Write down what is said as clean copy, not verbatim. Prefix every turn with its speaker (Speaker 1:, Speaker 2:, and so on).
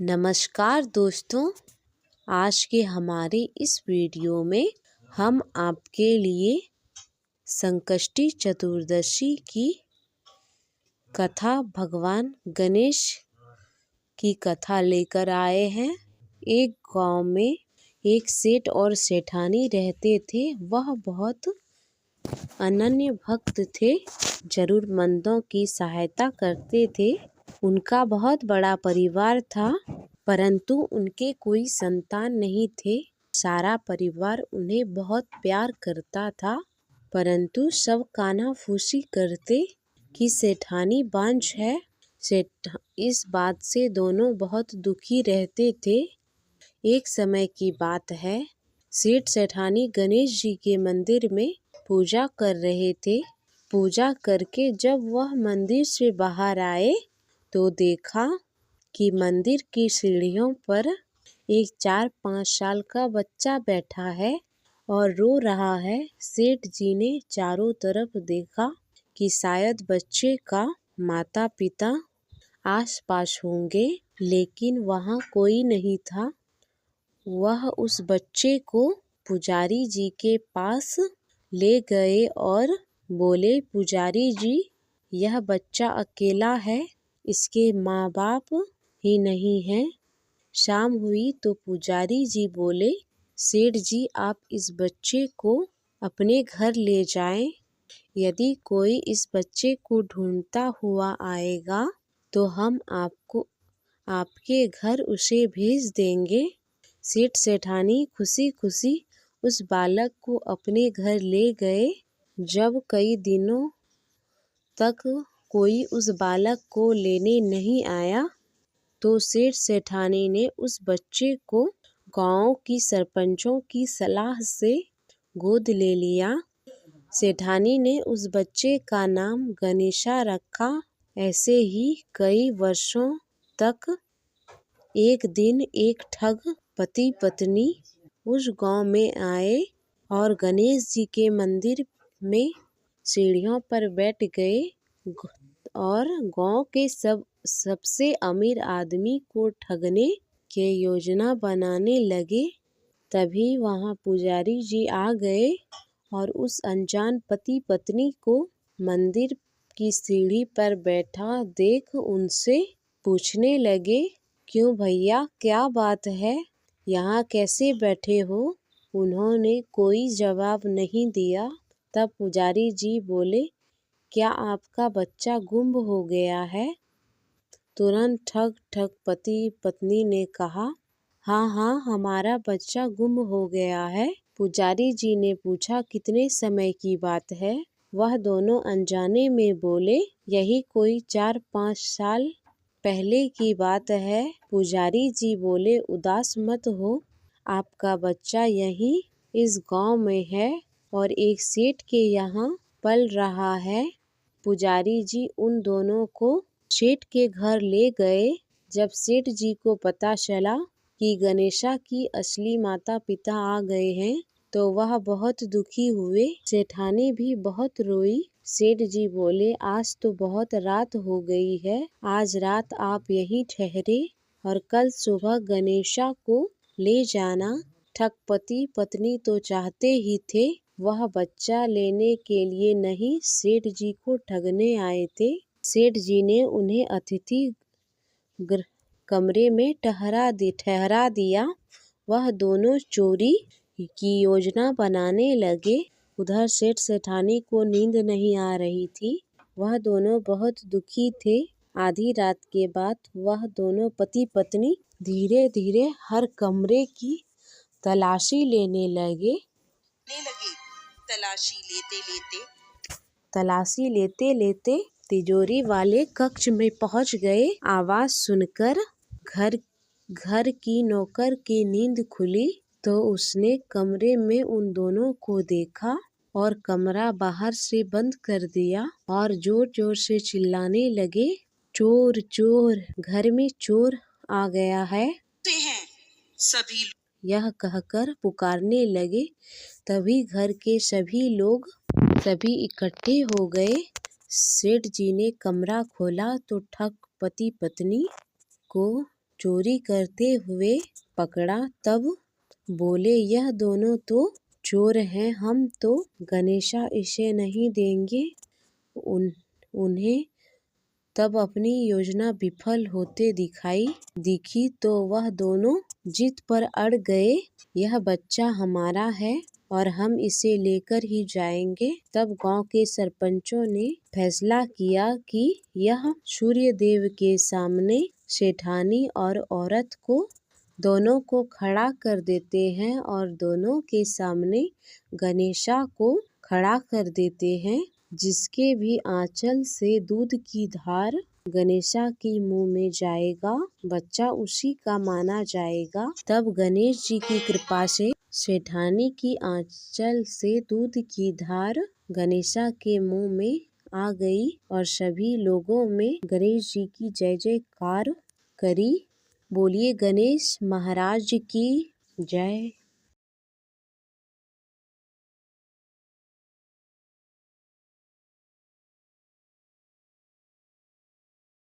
Speaker 1: नमस्कार दोस्तों, आज के हमारे इस वीडियो में हम आपके लिए संकष्टी चतुर्दशी की कथा भगवान गणेश की कथा लेकर आए हैं। एक गांव में एक सेठ और सेठानी रहते थे। वह बहुत अनन्य भक्त थे, जरूरतमंदों की सहायता करते थे। उनका बहुत बड़ा परिवार था, परंतु उनके कोई संतान नहीं थे। सारा परिवार उन्हें बहुत प्यार करता था, परंतु सब कानाफूसी करते कि सेठानी बांझ है। इस बात से दोनों बहुत दुखी रहते थे। एक समय की बात है, सेठ सेठानी गणेश जी के मंदिर में पूजा कर रहे थे। पूजा करके जब वह मंदिर से बाहर आए तो देखा कि मंदिर की सीढ़ियों पर एक 4-5 साल का बच्चा बैठा है और रो रहा है। सेठ जी ने चारों तरफ देखा कि शायद बच्चे का माता पिता आस-पास होंगे, लेकिन वहाँ कोई नहीं था। वह उस बच्चे को पुजारी जी के पास ले गए और बोले, पुजारी जी, यह बच्चा अकेला है, इसके माँ बाप ही नहीं हैं। शाम हुई तो पुजारी जी बोले, सेठ जी, आप इस बच्चे को अपने घर ले जाएं। यदि कोई इस बच्चे को ढूंढता हुआ आएगा तो हम आपके घर उसे भेज देंगे। सेठ सेठानी खुशी खुशी उस बालक को अपने घर ले गए। जब कई दिनों तक कोई उस बालक को लेने नहीं आया तो सेठ सेठानी ने उस बच्चे को गांव की सरपंचों की सलाह से गोद ले लिया। सेठानी ने उस बच्चे का नाम गणेशा रखा। ऐसे ही कई वर्षों तक एक दिन एक ठग पति पत्नी उस गांव में आए और गणेश जी के मंदिर में सीढ़ियों पर बैठ गए और गांव के सबसे अमीर आदमी को ठगने के योजना बनाने लगे। तभी वहां पुजारी जी आ गए और उस अनजान पति पत्नी को मंदिर की सीढ़ी पर बैठा देख उनसे पूछने लगे, क्यों भैया, क्या बात है, यहाँ कैसे बैठे हो? उन्होंने कोई जवाब नहीं दिया। तब पुजारी जी बोले, क्या आपका बच्चा गुम हो गया है? तुरंत ठग पति पत्नी ने कहा, हाँ, हमारा बच्चा गुम हो गया है। पुजारी जी ने पूछा, कितने समय की बात है? वह दोनों अनजाने में बोले, यही कोई 4-5 साल पहले की बात है। पुजारी जी बोले, उदास मत हो, आपका बच्चा यहीं इस गांव में है और एक सेठ के यहाँ पल रहा है। पुजारी जी उन दोनों को सेठ के घर ले गए। जब सेठ जी को पता चला कि गणेशा की असली माता पिता आ गए हैं तो वह बहुत दुखी हुए। सेठानी भी बहुत रोई। सेठ जी बोले, आज तो बहुत रात हो गई है, आज रात आप यहीं ठहरे और कल सुबह गणेशा को ले जाना। ठग पति पत्नी तो चाहते ही थे, वह बच्चा लेने के लिए नहीं, सेठ जी को ठगने आए थे। सेठ जी ने उन्हें अतिथि कमरे में ठहरा दिया। वह दोनों चोरी की योजना बनाने लगे। उधर सेठ सेठानी को नींद नहीं आ रही थी। वह दोनों बहुत दुखी थे। आधी रात के बाद वह दोनों पति पत्नी धीरे धीरे हर कमरे की तलाशी लेने लगे। तलाशी लेते लेते तिजोरी वाले कक्ष में पहुंच गए। आवाज सुनकर घर की नौकर की नींद खुली तो उसने कमरे में उन दोनों को देखा और कमरा बाहर से बंद कर दिया और जोर जोर से चिल्लाने लगे, चोर चोर, घर में चोर आ गया है। सभी यह कहकर पुकारने लगे। तभी घर के सभी इकट्ठे हो गए। सेठ जी ने कमरा खोला तो ठग पति पत्नी को चोरी करते हुए पकड़ा। तब बोले, यह दोनों तो चोर हैं, हम तो गणेशा इसे नहीं देंगे। उन्हें तब अपनी योजना विफल होते दिखी तो वह दोनों जिद पर अड़ गए, यह बच्चा हमारा है और हम इसे लेकर ही जाएंगे। तब गांव के सरपंचों ने फैसला किया कि यह सूर्य देव के सामने सेठानी और औरत को दोनों को खड़ा कर देते हैं और दोनों के सामने गणेशा को खड़ा कर देते हैं। जिसके भी आंचल से दूध की धार गणेशा के मुंह में जाएगा, बच्चा उसी का माना जाएगा। तब गणेश जी की कृपा से सेठानी की आंचल से दूध की धार गणेशा के मुंह में आ गई और सभी लोगों में गणेश जी की जय जयकार करी। बोलिए गणेश महाराज की जय।